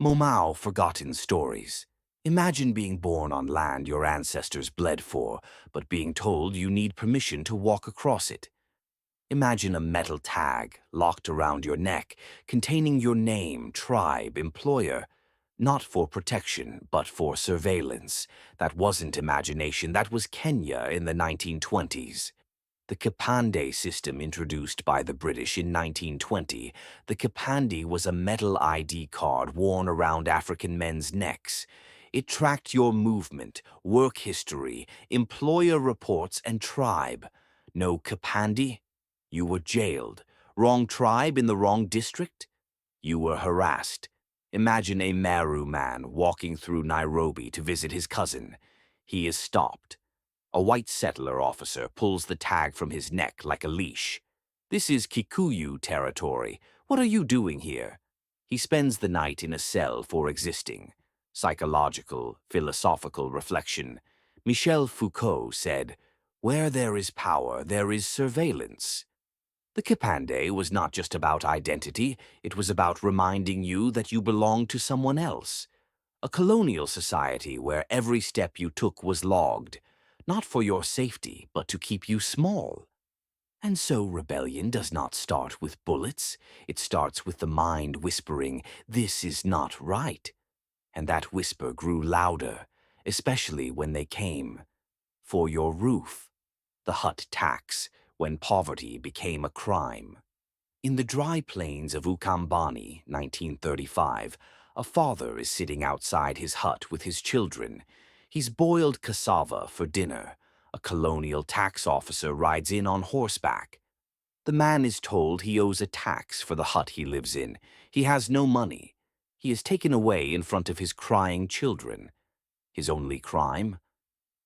MauMau Forgotten Stories. Imagine being born on land your ancestors bled for, but being told you need permission to walk across it. Imagine a metal tag locked around your neck, containing your name, tribe, employer, not for protection, but for surveillance. That wasn't imagination, that was Kenya in the 1920s. The kipande system introduced by the British in 1920, the kipande was a metal ID card worn around African men's necks. It tracked your movement, work history, employer reports, and tribe. No kipande? You were jailed. Wrong tribe in the wrong district? You were harassed. Imagine a Meru man walking through Nairobi to visit his cousin. He is stopped. A white settler officer pulls the tag from his neck like a leash. This is Kikuyu territory. What are you doing here? He spends the night in a cell for existing. Psychological, philosophical reflection. Michel Foucault said, "Where there is power, there is surveillance." The kipande was not just about identity, it was about reminding you that you belonged to someone else. A colonial society where every step you took was logged, not for your safety, but to keep you small. And so rebellion does not start with bullets. It starts with the mind whispering, "This is not right." And that whisper grew louder, especially when they came for your roof, the hut tax, when poverty became a crime. In the dry plains of Ukambani, 1935, a father is sitting outside his hut with his children. He's boiled cassava for dinner. A colonial tax officer rides in on horseback. The man is told he owes a tax for the hut he lives in. He has no money. He is taken away in front of his crying children. His only crime?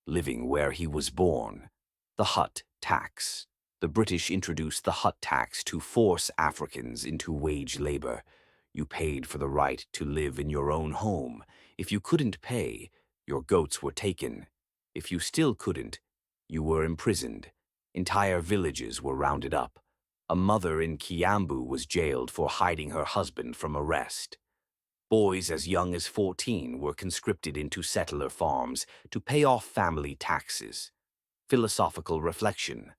Living where he was born. The hut tax. The British introduced the hut tax to force Africans into wage labor. You paid for the right to live in your own home. If you couldn't pay, your goats were taken. If you still couldn't, you were imprisoned. Entire villages were rounded up. A mother in Kiambu was jailed for hiding her husband from arrest. Boys as young as 14 were conscripted into settler farms to pay off family taxes. Philosophical reflection.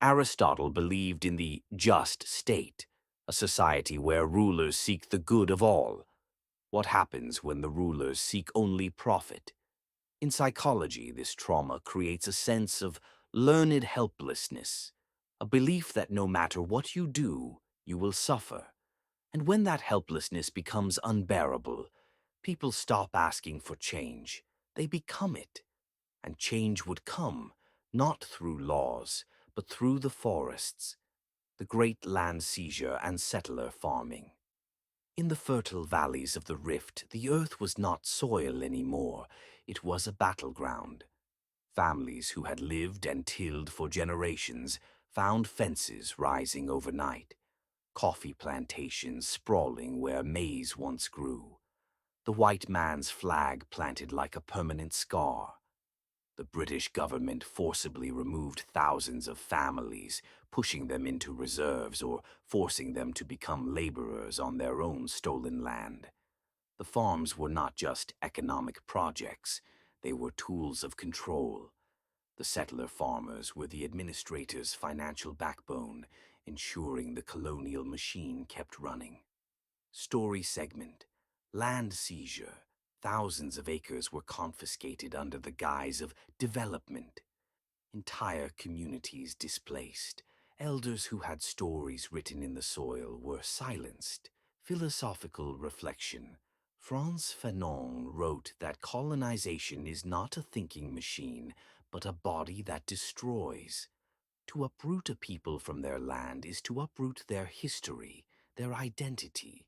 Aristotle believed in the just state, a society where rulers seek the good of all. What happens when the rulers seek only profit? In psychology, this trauma creates a sense of learned helplessness, a belief that no matter what you do, you will suffer. And when that helplessness becomes unbearable, people stop asking for change. They become it. And change would come, not through laws, but through the forests, the great land seizure and settler farming. In the fertile valleys of the rift, the earth was not soil anymore. It was a battleground. Families who had lived and tilled for generations found fences rising overnight, coffee plantations sprawling where maize once grew, the white man's flag planted like a permanent scar. The British government forcibly removed thousands of families, pushing them into reserves or forcing them to become laborers on their own stolen land. The farms were not just economic projects, they were tools of control. The settler farmers were the administrators' financial backbone, ensuring the colonial machine kept running. Story segment: land seizure. Thousands of acres were confiscated under the guise of development. Entire communities displaced. Elders who had stories written in the soil were silenced. Philosophical reflection. Frantz Fanon wrote that colonization is not a thinking machine, but a body that destroys. To uproot a people from their land is to uproot their history, their identity.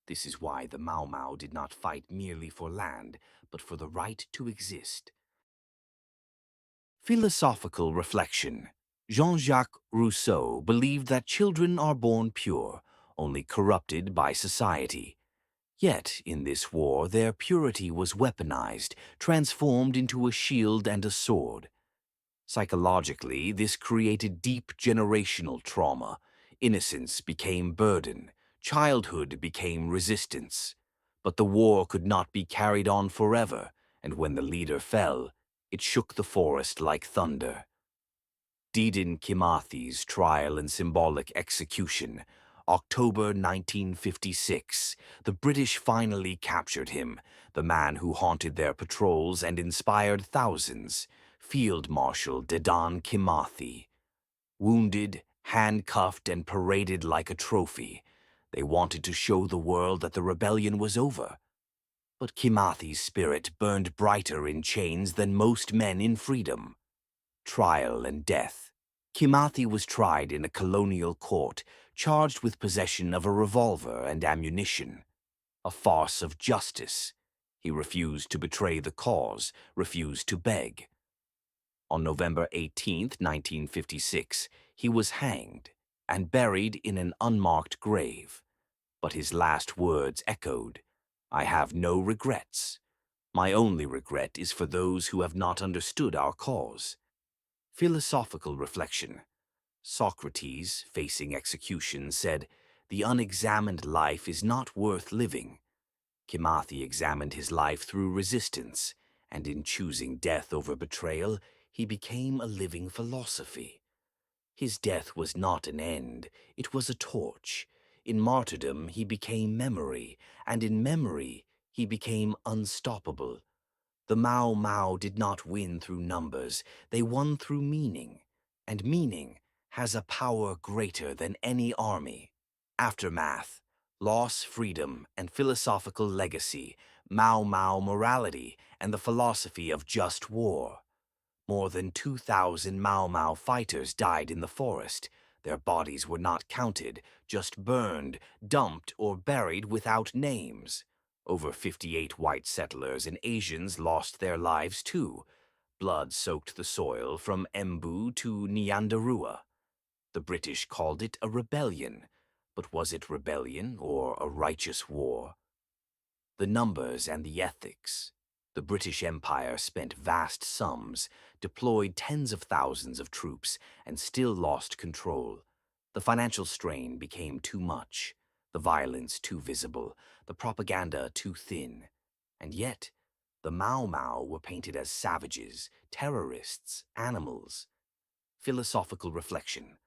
This is why the MauMau did not fight merely for land, but for the right to exist. Philosophical reflection. Jean-Jacques Rousseau believed that children are born pure, only corrupted by society. Yet, in this war, their purity was weaponized, transformed into a shield and a sword. Psychologically, this created deep generational trauma. Innocence became burden. Childhood became resistance. But the war could not be carried on forever, and when the leader fell, it shook the forest like thunder. Dedan Kimathi's trial and symbolic execution, October 1956. The British finally captured him, the man who haunted their patrols and inspired thousands, Field Marshal Dedan Kimathi. Wounded, handcuffed, and paraded like a trophy, they wanted to show the world that the rebellion was over. But Kimathi's spirit burned brighter in chains than most men in freedom. Trial and death. Kimathi was tried in a colonial court, charged with possession of a revolver and ammunition. A farce of justice. He refused to betray the cause, refused to beg. On November 18, 1956, he was hanged and buried in an unmarked grave. But his last words echoed, "I have no regrets. My only regret is for those who have not understood our cause." Philosophical reflection. Socrates, facing execution, said, "The unexamined life is not worth living." Kimathi examined his life through resistance, and in choosing death over betrayal, he became a living philosophy. His death was not an end, it was a torch. In martyrdom, he became memory, and in memory, he became unstoppable. The MauMau did not win through numbers, they won through meaning, and meaning has a power greater than any army. Aftermath, loss, freedom, and philosophical legacy, MauMau morality, and the philosophy of just war. More than 2,000 MauMau fighters died in the forest. Their bodies were not counted, just burned, dumped, or buried without names. Over 58 white settlers and Asians lost their lives too. Blood soaked the soil from Embu to Nyandarua. The British called it a rebellion, but was it rebellion or a righteous war? The numbers and the ethics. The British Empire spent vast sums, deployed tens of thousands of troops, and still lost control. The financial strain became too much, the violence too visible, the propaganda too thin. And yet, the MauMau were painted as savages, terrorists, animals. Philosophical reflection.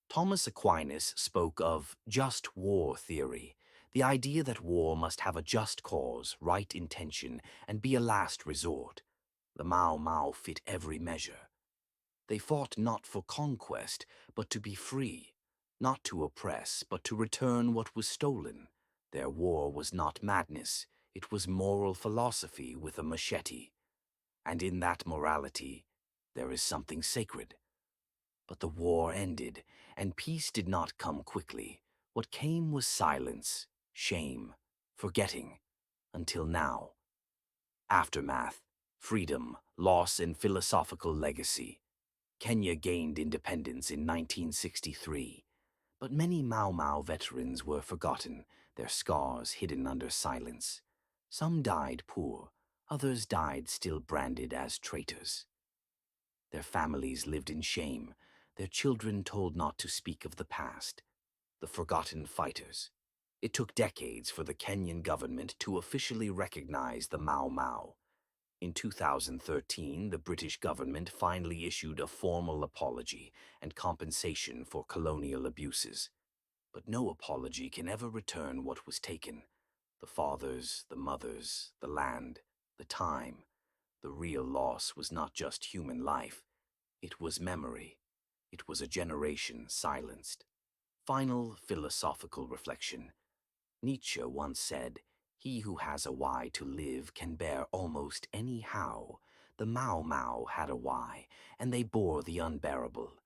Thomas Aquinas spoke of just war theory, the idea that war must have a just cause, right intention, and be a last resort. The MauMau fit every measure. They fought not for conquest, but to be free, not to oppress, but to return what was stolen. Their war was not madness, it was moral philosophy with a machete. And in that morality, there is something sacred. But the war ended, and peace did not come quickly. What came was silence, shame, forgetting, until now. Aftermath, freedom, loss, and philosophical legacy. Kenya gained independence in 1963, but many MauMau veterans were forgotten, their scars hidden under silence. Some died poor, others died still branded as traitors. Their families lived in shame, their children told not to speak of the past, the forgotten fighters. It took decades for the Kenyan government to officially recognize the MauMau. In 2013, the British government finally issued a formal apology and compensation for colonial abuses. But no apology can ever return what was taken. The fathers, the mothers, the land, the time. The real loss was not just human life. It was memory. It was a generation silenced. Final philosophical reflection. Nietzsche once said, "He who has a why to live can bear almost any how." The MauMau had a why, and they bore the unbearable.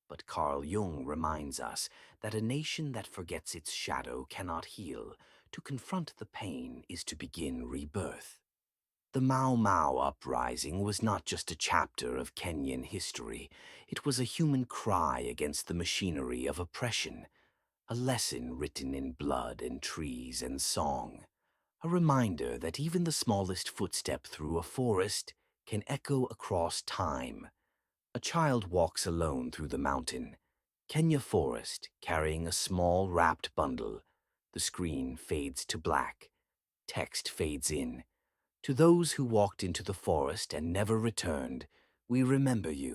But Carl Jung reminds us that a nation that forgets its shadow cannot heal. To confront the pain is to begin rebirth. The MauMau uprising was not just a chapter of Kenyan history. It was a human cry against the machinery of oppression, a lesson written in blood and trees and song, a reminder that even the smallest footstep through a forest can echo across time. A child walks alone through the mountain, Kenya forest, carrying a small wrapped bundle. The screen fades to black. Text fades in. To those who walked into the forest and never returned, we remember you.